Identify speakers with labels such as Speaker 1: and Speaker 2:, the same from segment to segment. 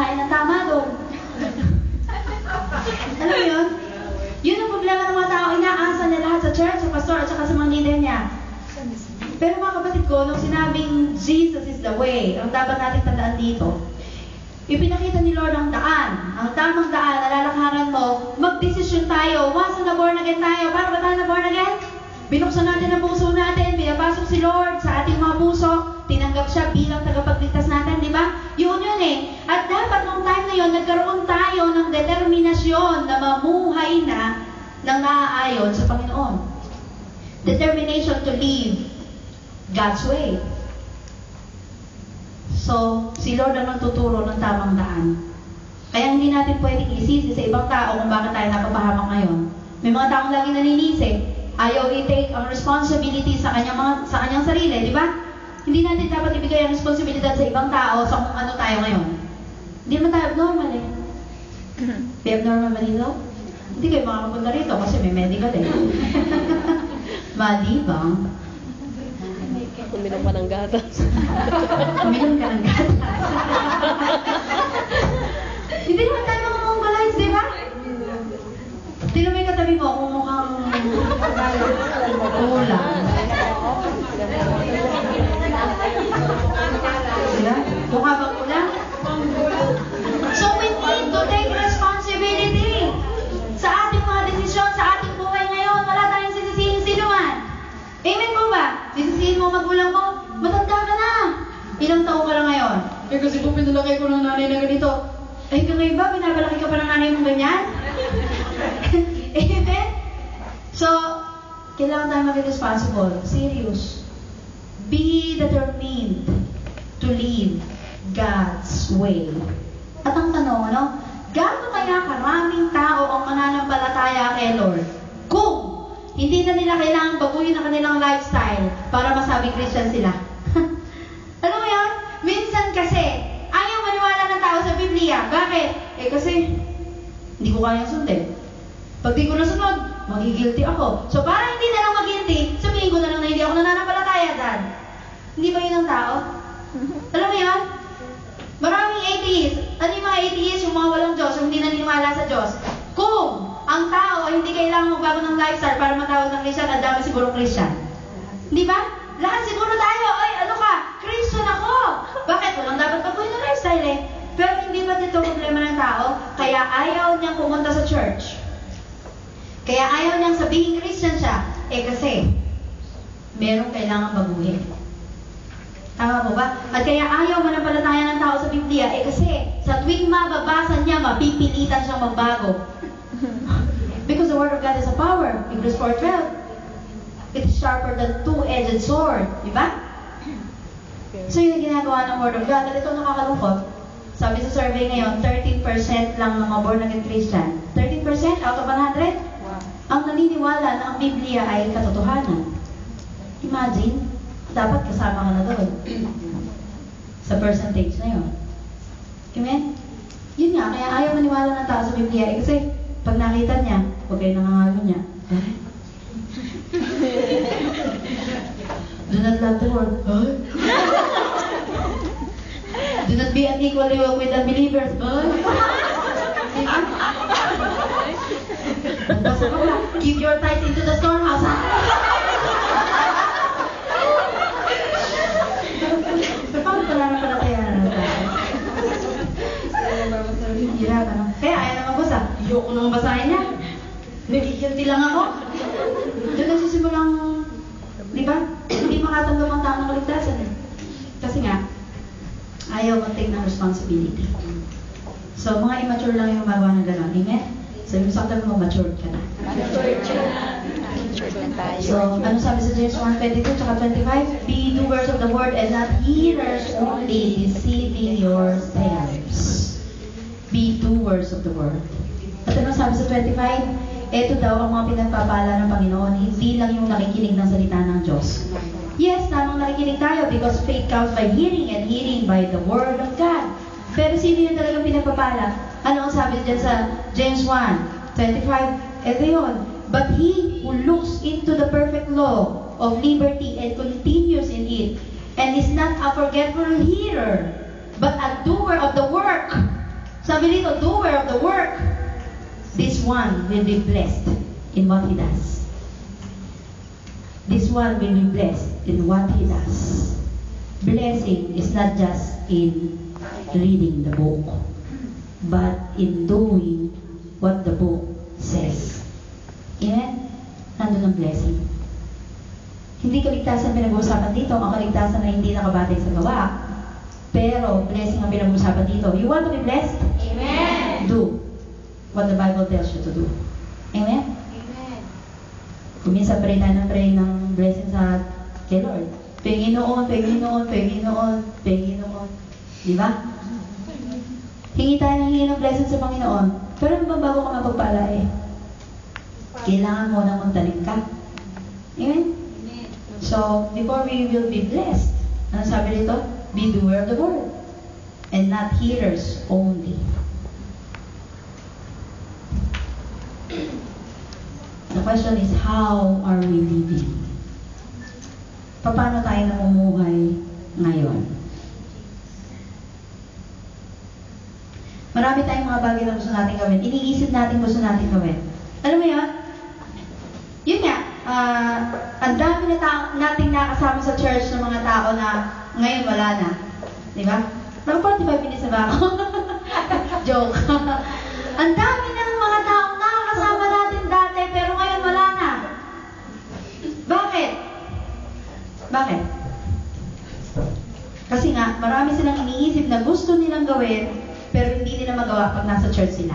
Speaker 1: kumakain ng tama doon. Alam mo yun? Yun ang problema ng mga tao, inaasa niya lahat sa church, sa pastor, at saka sa mga leader niya. Pero mga kapatid ko, nung sinabing Jesus is the way, ang dapat natin tandaan dito, ipinakita ni Lord ang daan. Ang tamang daan, nalalakaran mo, magdesisyon tayo. Once na born again tayo. Paano ba tayo na born again? Binuksan natin ang puso natin, pinapasok si Lord sa ating mga puso, tinanggap siya bilang tagapagligtas natin, di ba? Yun eh. At dapat nung time na yun, nagkaroon tayo ng determinasyon na mamuhay na ng naaayon sa Panginoon. Determination to live God's way. So, si Lord ang nagtuturo ng tamang daan. Kaya hindi natin pwedeng isisi sa ibang tao kung bakit tayo napapahamak ngayon. May mga taong laging naninisi, ayaw i-take ang responsibility sa kanyang sarili, di ba? Hindi natin dapat ibigay ang responsibilidad sa ibang tao sa kung ano tayo ngayon. Hindi naman tayo abnormal eh. May abnormal ba dito? Hindi kayo makakapunta rito kasi may medical eh. Malibang.
Speaker 2: Uminom pa ng gatas.
Speaker 1: Uminom ka ng gatas. Hindi naman tayo makakongalize, di ba? Tingnan mo yung katabi mo kung mukhang ulang. Sila? Mukha bang ulang? So we need to take responsibility sa ating mga desisyon, sa ating buhay ngayon. Wala tayong sisisihin sino man. Amen po ba? Sisisihin mo magulang mo, matanda ka na. Ilang taon ka lang ngayon? Eh kasi po pinalaki ko ng nanay na ganito. Eh kung iba, pinapalaki ka pa ng nanay mong ganyan? Amen? So, kailangan tayo maging responsible. Serious. Be determined to live God's way. At ang tanong, gaano kaya karaming tao ang mananampalataya kay Lord kung hindi na nila kailangan baguhin ang kanilang lifestyle para masabing Christian sila? Alam mo yan? Minsan kasi, ayaw maniwala ng tao sa Biblia. Bakit? Eh kasi, hindi ko kayang sundin. Pag di ko nasunod, magigilty ako. So para hindi na lang mag-guilty, sabihin ko na lang na hindi ako nananampalataya dyan. Hindi ba yun ang tao? Alam mo yun? Maraming atheists. Ano yung mga atheists? Yung mga walang Diyos, yung hindi naniniwala sa Diyos. Kung ang tao ay hindi kailangan magbago ng lifestyle para matawag ng Christian, ang dami siguro Christian. Di ba? Lahat siguro tayo, ay ano ka, Christian ako. Bakit? Walang dapat baguhin ng lifestyle eh. Pero hindi ba dito problema ng tao? Kaya ayaw niyang pumunta sa church. Kaya ayaw niyang sabihin Christian siya. Eh kasi, merong kailangan baguhin. Tama po ba? At kaya ayaw manampalataya ng tao sa Biblia. Eh kasi, sa tuwing mababasa niya, mapipilitan siyang magbago. Because the Word of God is a power. Hebrews 4:12. It is sharper than two-edged sword. Diba? So yun ang ginagawa ng Word of God. At ito nakakalungkot. Sabi sa survey ngayon, 13% lang ng mga born-again Christian. 13% out of 100? Ang naniniwala na ang Biblia ay katotohanan. Imagine, dapat kasama ka na doon. Sa percentage na yun. Amen? Yun nga, kaya ayaw maniwala ng tao sa Biblia. Eh, kasi, pag nakita niya, huwag kayo nangangalo niya. Do not love the world. Huh? Do not be unequally with unbelievers. Huh? Keep your tithes into the storehouse. Paano pala na pala kaya na tayo? Hirap, ano? Kaya ayaw na magbasa. Ayoko nang basahin niya. Nagigilty lang ako. Doon nagsisimulang, di ba? Hindi makatanggap ang tao ng kaligtasan. Kasi nga, ayaw mag-take ng responsibility. So, mga immature lang yung magawa ng gano'n. Amen? So, yung saktan mo, matured ka na. So, ano sabi sa James 1:22 tsaka 25? Be doers of the word and not hearers only, deceiving yourselves. Be doers of the word. At ano sabi sa 25? Ito daw ang mga pinagpapala ng Panginoon, hindi lang yung nakikinig ng salita ng Diyos. Yes, tamang nakikinig tayo because faith comes by hearing and hearing by the word of God. Pero sino yung talagang pinagpapala? Ano ang sabi dyan sa James 1:25? Ito yun. But he who looks into the perfect law of liberty and continues in it, and is not a forgetful hearer, but a doer of the work, Sabi dito, doer of the work, this one will be blessed in what he does. This one will be blessed in what he does. Blessing is not just in reading the book, but in doing what the book says. Amen? Nandun ang blessing. Hindi kaligtasan pinag-uusapan dito, ang kaligtasan na hindi nakabatay sa gawa. Pero blessing ang pinag-uusapan dito. You want to be blessed?
Speaker 2: Amen.
Speaker 1: Do what the Bible tells you to do. Amen?
Speaker 2: Amen.
Speaker 1: Kung minsan pray tayo ng blessing sa kay Lord. Panginoon, Panginoon, Panginoon, Panginoon. Di ba? Hingi tayo ng blessing sa Panginoon. Pero ano ba bago ka mapagpala eh? Kailangan mo nang magtanim ka. Amen?
Speaker 2: Amen.
Speaker 1: So, before we will be blessed, ano sabi dito? Be doer of the word. And not hearers only. The question is, how are we living? Paano tayo namumuhay ngayon? Marami tayong mga bagay na gusto natin gawin. Iniisip natin gusto natin gawin. Alam mo yun? Yun nga, ang dami na nating nakasama sa church ng mga tao na ngayon wala na. Di ba? Naka 45 minutes na ba ako? Joke. Ang dami ng mga tao nakakasama natin dati pero ngayon wala na. Bakit? Bakit? Kasi nga, marami silang iniisip na gusto nilang gawin pero hindi nila magawa pag nasa church sila.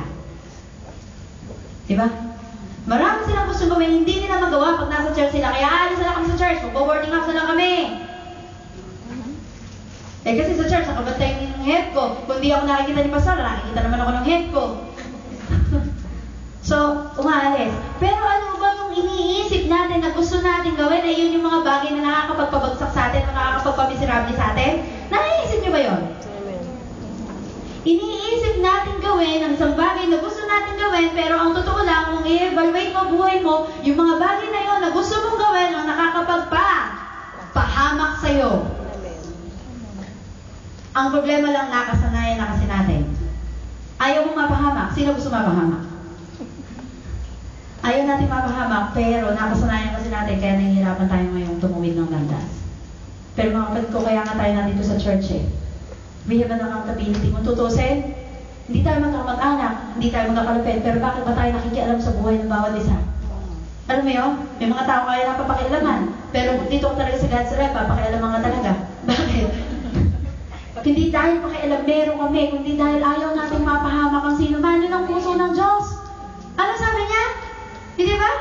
Speaker 1: Di ba? Marami silang gusto gawin, hindi nila magawa pag nasa church sila. Kaya aalis na kami sa church, mag-boarding house na lang kami. Eh kasi sa church, nakabantay yung head ko. Kung di ako nakikita ni Pastor, nakikita naman ako ng head ko. So, umaalis. Pero ano ba yung iniisip natin na gusto natin gawin? Ay yun yung mga bagay na nakakapagpabagsak sa atin, nakakapagpamiserable sa atin? Naiisip niyo ba yun? Iniisip natin gawin ang isang bagay na gusto natin gawin, pero ang totoo lang, kung i-evaluate mo buhay mo, yung mga bagay na yun na gusto mong gawin ang nakakapagpahamak sa'yo. Ang problema lang, nakasanayan na kasi natin. Ayaw mong mapahamak. Sino gusto mapahamak? Ayaw natin mapahamak, pero nakasanayan kasi natin, kaya nahihirapan tayo ngayong tumuwid ng landas. Pero mga kapatid ko, kaya nga tayo nandito sa church eh. We have an accountability. Kung tutusin, hindi tayo magkakamag-anak, hindi tayo magkakalapit, pero bakit ba tayo nakikialam sa buhay ng bawat isa? Alam mo yun? May mga tao kaya napapakialaman, pero dito ko talaga sa God's Life, papakialaman ka talaga. Bakit? Hindi dahil pakialam, meron kami, kundi dahil ayaw natin mapahamak ang sino man. Yun ang puso ng Diyos. Ano sabi niya? Hindi ba?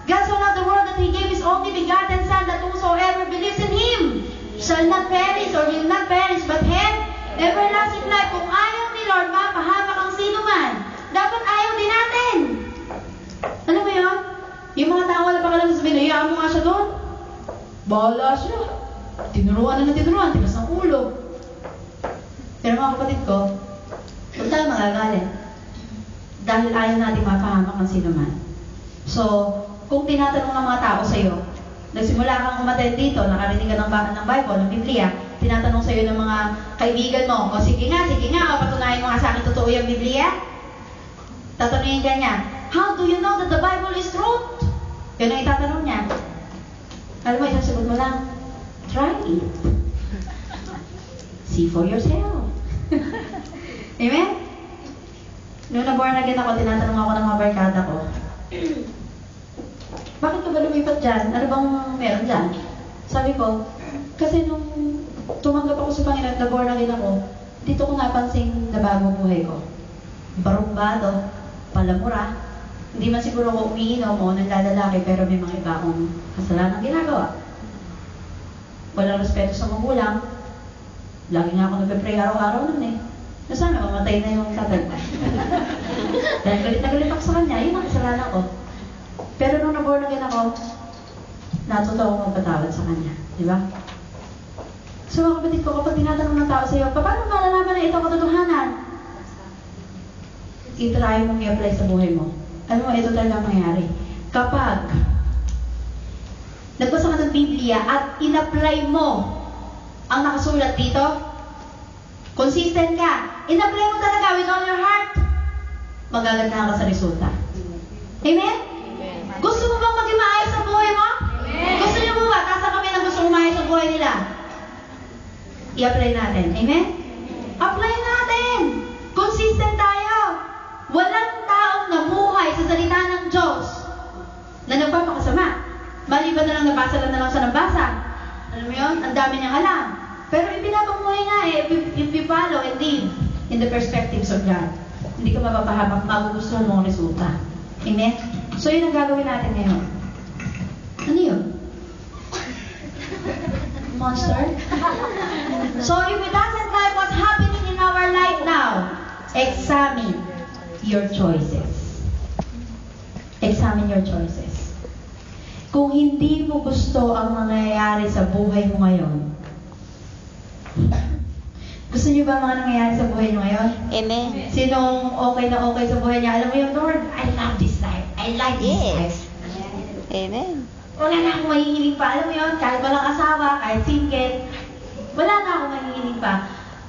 Speaker 1: God so loved the world that He gave His only begotten Son, that whosoever believes in Him shall not perish or will not perish, but have everlasting life. Kung ayaw ni Lord mapahamak ang sino man, dapat ayaw din natin. Ano ba yun? Yung mga tao wala pa ka lang sabihin, hayaan mo nga siya doon. Bahala siya. Tinuruan na tinuruan, tigas ng ulo. Pero mga kapatid ko, huwag tayo magagalit. Dahil ayaw natin mapahamak ang sino man. So, kung tinatanong ng mga tao sa'yo, nagsimula kang umattend dito, nakarinig ka ng Bible, ng Biblia, tinatanong sa'yo ng mga kaibigan mo, o sige nga, patunayan mo nga sa akin totoo yung Biblia. Tatanungin ka niya, how do you know that the Bible is truth? Yun ang itatanong niya. Alam mo, isang sagot mo lang, try it. See for yourself. Amen? Noong na-born again ako, tinatanong ako ng mga barkada ko, bakit ka ba lumipat dyan? Ano bang meron dyan? Sabi ko, kasi nung tumanggap ako sa Panginoon, na-born again ako, dito ko napansin na bago buhay ko. Barumbado, palamura, hindi man siguro ako umiinom o naglalaki, pero may mga iba akong kasalanan ginagawa. Walang respeto sa magulang. Lagi nga ako nagpe-pray araw-araw nun eh. Na sana mamatay na yung tatay ko. Dahil galit na galit ako sa kanya, yun ang kasalanan ko. Pero nung na-born again ako, natuto akong magpatawad sa kanya. Di ba? So mga kapatid ko, kapag tinatanong ng tao sa iyo, paano malalaman na ito katotohanan? I-try mong i-apply sa buhay mo. Ano mo, ito talaga mangyari. Kapag nagbasa ka ng Biblia at in-apply mo ang nakasulat dito, consistent ka, in-apply mo talaga with all your heart, magagandahan ka sa resulta. Amen? Gusto mo bang maging maayos sa buhay mo? Amen. Gusto niyo mo ba? Tasa kami na gusto maayos sa buhay nila. I-apply natin. Amen? Apply natin. Consistent tayo. Walang taong nabuhay sa salita ng Diyos na nagpapakasama. Maliban na lang nabasa lang na lang siya ng basa. Alam mo yun? Ang dami niyang alam. Pero ipinapamuhay nga if you follow and live in the perspectives of God. Hindi ka mapapahamak, magugustuhan mo ang resulta. Amen? So yun ang gagawin natin ngayon. Ano yun? Monster? So if it doesn't like what's happening in our life now, examine your choices. Examine your choices. Kung hindi mo gusto ang nangyayari sa buhay mo ngayon, gusto niyo ba mga nangyayari sa buhay niyo ngayon?
Speaker 2: Amen.
Speaker 1: Sinong okay na okay sa buhay niya? Alam mo yun, Lord, I love this life. I like this life.
Speaker 2: Amen.
Speaker 1: Wala na akong mahihiling pa. Alam mo yun, kahit walang asawa, kahit single, wala na akong mahihiling pa.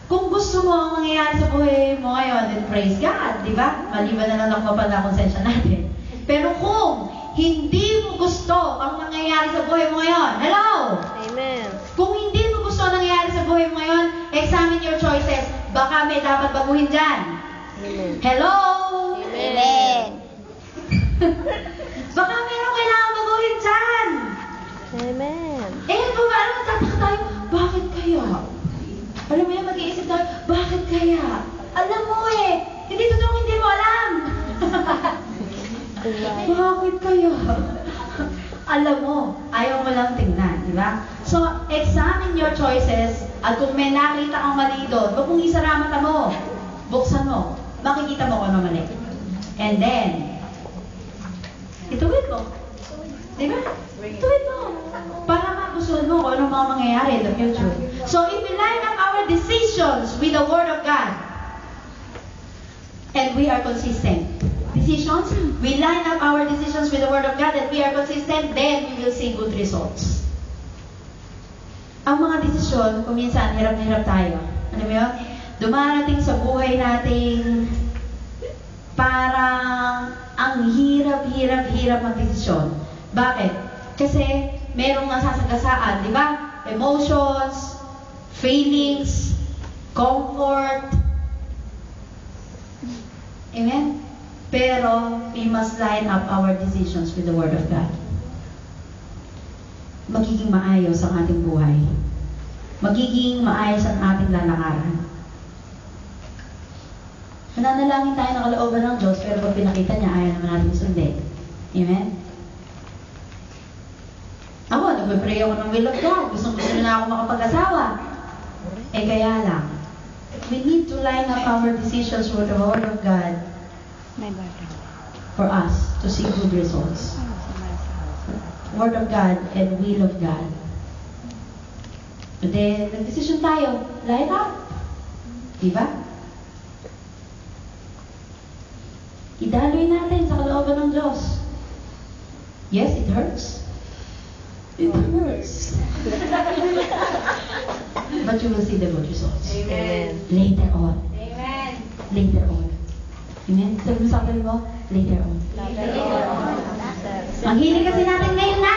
Speaker 1: Kung gusto mo ang mangyayari sa buhay mo ngayon, then praise God, di ba? Maliban na lang ako mapala-konsensya natin. Pero kung hindi mo gusto ang nangyayari sa buhay mo ngayon, hello?
Speaker 2: Amen.
Speaker 1: Kung hindi mo gusto ang nangyayari sa buhay mo ngayon, examine your choices. Baka may dapat baguhin dyan.
Speaker 2: Amen.
Speaker 1: Hello?
Speaker 2: Amen.
Speaker 1: Baka meron kailangan baguhin dyan.
Speaker 2: Amen.
Speaker 1: Eh, kung ano, tataka tayo, bakit kaya? Alam mo yan, mag-iisip tayo, bakit kaya? Alam mo eh, hindi totoong hindi mo alam. Bakit kaya? Alam mo, ayaw mo lang tingnan, di ba? So, examine your choices at kung may nakita kang mali doon, huwag mong isara mata mo. Buksan mo. Makikita mo kung ano mali. And then, ituwid mo. Di ba? Ituwid mo. Para magustuhan mo kung anong mga mangyayari in the future. So, if we line up our decisions with the Word of God, and we are consistent. Decisions, we line up our decisions with the Word of God and we are consistent, then we will see good results. Ang mga desisyon, kung minsan, hirap na hirap tayo. Ano mo yun? Dumarating sa buhay nating parang ang hirap magdesisyon. Bakit? Kasi merong nasasagasaan, di ba? Emotions, feelings, comfort. Amen? Pero, we must line up our decisions with the Word of God. Magiging maayos ang ating buhay. Magiging maayos ang ating lalakaran. Mananalangin tayo ng kalooban ng Diyos, pero pag pinakita niya, ayaw naman natin sundin. Amen? Ako, nagpipray ako ng will of God. Gusto na ako makapag-asawa. Eh, kaya lang. We need to line up our decisions with the Word of God for us to see good results. Word of God and will of God. And then, nag-decision tayo. Line up. Diba? Idaloy natin sa kalooban ng Diyos. Yes, it hurts. It hurts. But you will see the good results.
Speaker 2: Amen.
Speaker 1: Later on.
Speaker 3: Amen.
Speaker 1: Later on. Amen? Sabi mo sa akin mo, later on. Ang hiling kasi natin ngayon na.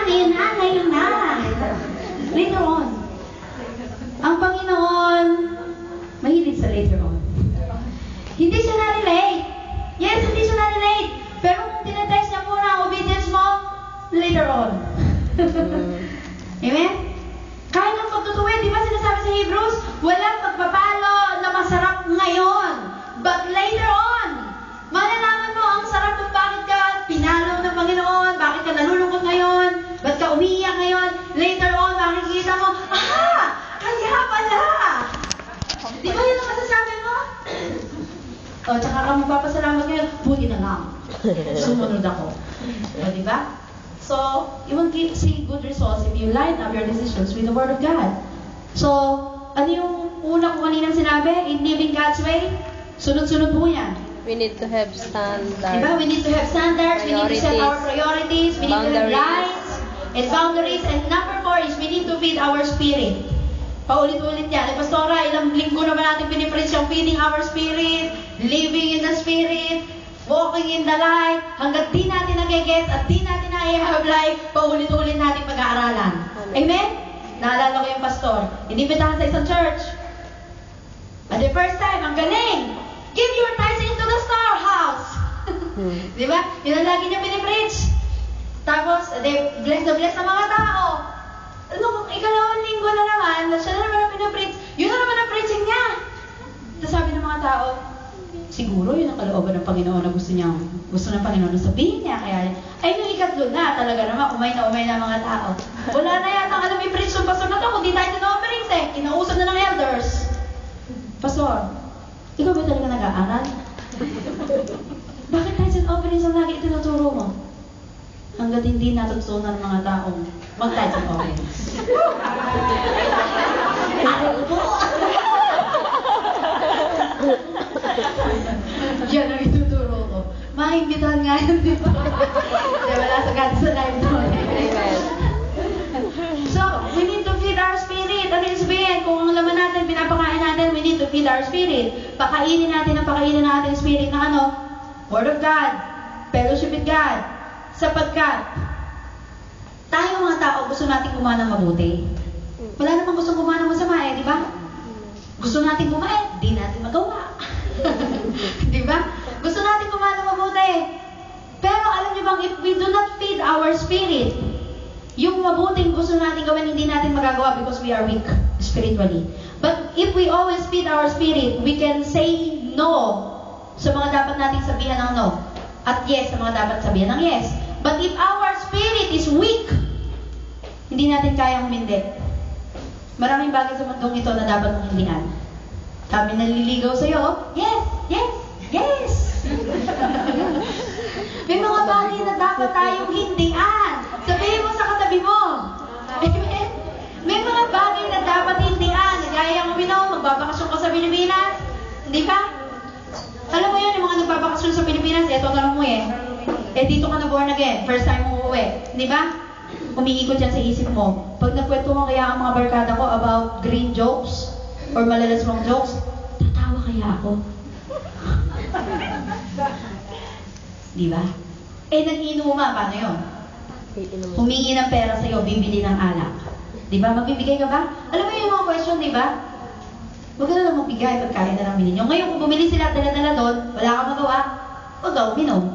Speaker 1: Later on. Ang Panginoon, mahilig sa later on. Hindi siya na-relate. Yes, hindi siya na-relate. Pero kung tinatest niya muna ang obedience mo, later on. Amen? Kahit ang pagtutuwid, di ba sinasabi sa Hebrews, walang pagpapalo na masarap ngayon. But later on, malalaman mo ang sarap kung bakit ka pinalo ng Panginoon, bakit ka nalulungkot ngayon, ba't ka umiiyak ngayon. Later on, makikita mo, kaya pala. Di ba yun ang masasabi mo? O, tsaka ka magpapasalamat ngayon, buti na lang. Sumunod ako. O, di ba? So, you will see good results if you line up your decisions with the Word of God. So, ano yung una ko kaninang sinabi? In living God's way, sunod-sunod po yan.
Speaker 2: We need to have standards.
Speaker 1: Diba? We need to have standards, we need to set our priorities, we need to have lines and boundaries. And number 4 is we need to feed our spirit. Paulit-ulit yan. Pastora, ilang linggo naman natin pinipreach yung feeding our spirit, living in the spirit, walking in the light, hanggat di natin nagigets at di natin na-have life, paulit-ulit natin pag-aaralan. Amen? Naalala ko yung pastor, inibitahan sa isang church. At the first time, ang galing! Give your tithes into the storehouse! Di ba? Yun ang lagi niya pinipreach. Tapos, bless na mga tao. Nung ikalawang linggo na naman, siya na naman ang pinapreach. Yun na naman ang preaching niya. Tapos sabi ng mga tao, siguro yun ang kalooban ng Panginoon na gusto ng Panginoon na sabihin niya. Kaya, ay yung ikatlo na, talaga naman, umay na mga tao. Wala na yata alam yung preach ng pastor na to, kundi tayo na offerings eh. Kinausap na ng elders. Pastor, ikaw ba talaga nag-aaral? Bakit tithes and offerings ang lagi itinuturo mo? Hanggat hindi natutunan ng mga taong mag-tithes and offerings. Aral po! Yan ang ituturo ko. Maimbitahan nga yun, di ba? Kaya wala sa God sa life doon. So, we need to feed our spirit. Ano yung sabihin? Kung ang laman natin, pinapakain natin, we need to feed our spirit. Pakainin natin ang spirit ng ano? Word of God. Fellowship with God. Sapagkat, tayo mga tao, gusto natin kumain ng mabuti. Wala namang gusto kumain ng masama eh, di ba? Gusto natin kumain, di natin magawa. Di ba? Gusto natin kumain ng mabuti. Pero alam niyo bang, if we do not feed our spirit, yung mabuting gusto natin gawin, hindi natin magagawa because we are weak spiritually. But if we always feed our spirit, we can say no sa mga dapat nating sabihan ng no. At yes sa mga dapat sabihan ng yes. But if our spirit is weak, hindi natin kayang humindi. Maraming bagay sa mundong ito na dapat mong hindihan. Kami naliligaw sa'yo, yes, yes, yes. May mga bagay na dapat tayong hindihan. Sabihin mo sa katabi mo. Amen? May mga bagay na dapat hindihan. Gaya ng magbabakasyon ka sa Pilipinas. Hindi ba? Alam mo yun, yung mga nagbabakasyon sa Pilipinas, eto tanong mo eh. Dito ka na born again, first time mo uuwi. Di ba? Umiikot yan sa isip mo. Pag nagkwento mo kaya ang mga barkada ko about green jokes or malalaswang jokes, tatawa kaya ako. Di ba? Nag-inuman, paano yun? Humingi ng pera sa'yo, bibili ng alak. Di ba? Magbibigay ka ba? Alam mo yung mga question, di ba? Huwag ka na lang magbigay, pagkain na lang bilhin nyo. Ngayon, kung bumili sila at dala-dala doon, wala kang magawa, huwag ka uminom.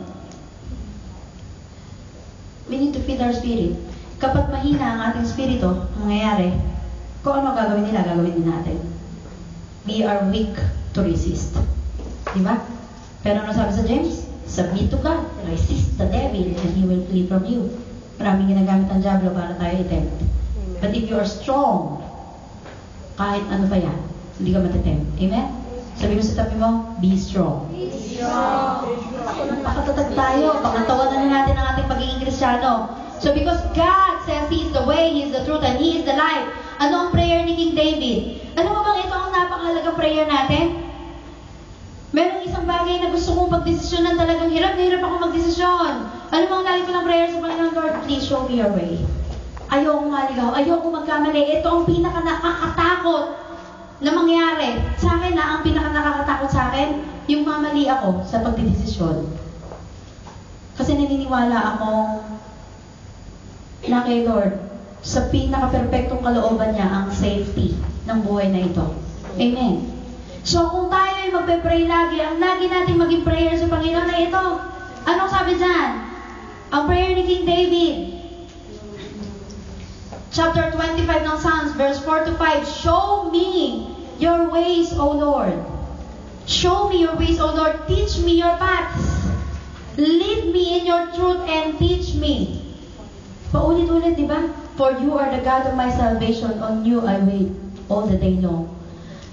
Speaker 1: We need to feed our spirit. Kapag mahina ang ating spirito, ang mangyayari, kung ano gagawin nila, gagawin din natin. We are weak to resist. Di ba? Pero ano sabi sa James? Submit to God, resist the devil, and he will flee from you. Maraming ginagamit ang diablo para tayo i-tempt. But if you are strong, kahit ano pa yan, hindi ka matitempt. Amen? Sabi mo sa tabi mo, be strong. Be strong. Pakatatag tayo. Pangantawanan na natin ang ating pagiging Kristiyano. So because God says He is the way, He is the truth, and He is the life. Ano ang prayer ni King David? Ano mo bang ito ang napakahalagang prayer natin? Merong isang bagay na gusto kong pagdesisyonan, talagang hirap na hirap ako magdesisyon. Ano mo ang lagi ko ng prayer sa Panginoon? Lord, please show me your way. Ayoko maligaw, ayoko magkamali. Ito ang pinaka nakakatakot na mangyari. Sa akin na ang pinaka nakakatakot sa akin, yung mamali ako sa pagdedesisyon. Kasi naniniwala akong na kay Lord, sa pinaka-perfectong kalooban niya ang safety ng buhay na ito. Amen. So kung tayo ay magpe-pray lagi, ang lagi natin maging prayer sa Panginoon na ito. Anong sabi dyan? Ang prayer ni King David. Chapter 25 ng Psalms, verse 4 to 5. Show me your ways, O Lord. Show me your ways, O Lord. Teach me your paths. Lead me in your truth and teach me. Paulit-ulit, di ba? For you are the God of my salvation. On you I wait all the day long.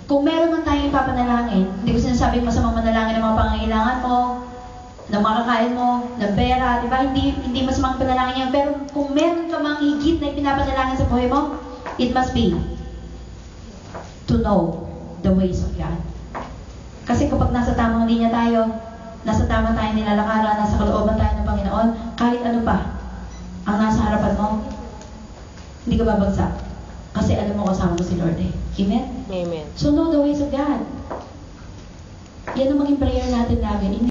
Speaker 1: Kung meron man tayong ipapanalangin, hindi ko sinasabing masamang manalangin ng mga pangangailangan mo, ng makakain mo, ng pera, di ba? Hindi masamang panalangin yan. Pero kung meron ka mang higit na ipinapanalangin sa buhay mo, it must be to know the ways of God. Kasi kapag nasa tamang linya tayo, nasa tamang tayong nilalakaran, nasa kalooban tayo ng Panginoon, kahit ano pa ang nasa harapan mo, hindi ka babagsak. Kasi alam mo kasama mo si Lord Amen?
Speaker 2: Amen.
Speaker 1: So know the ways of God. Yan ang maging prayer natin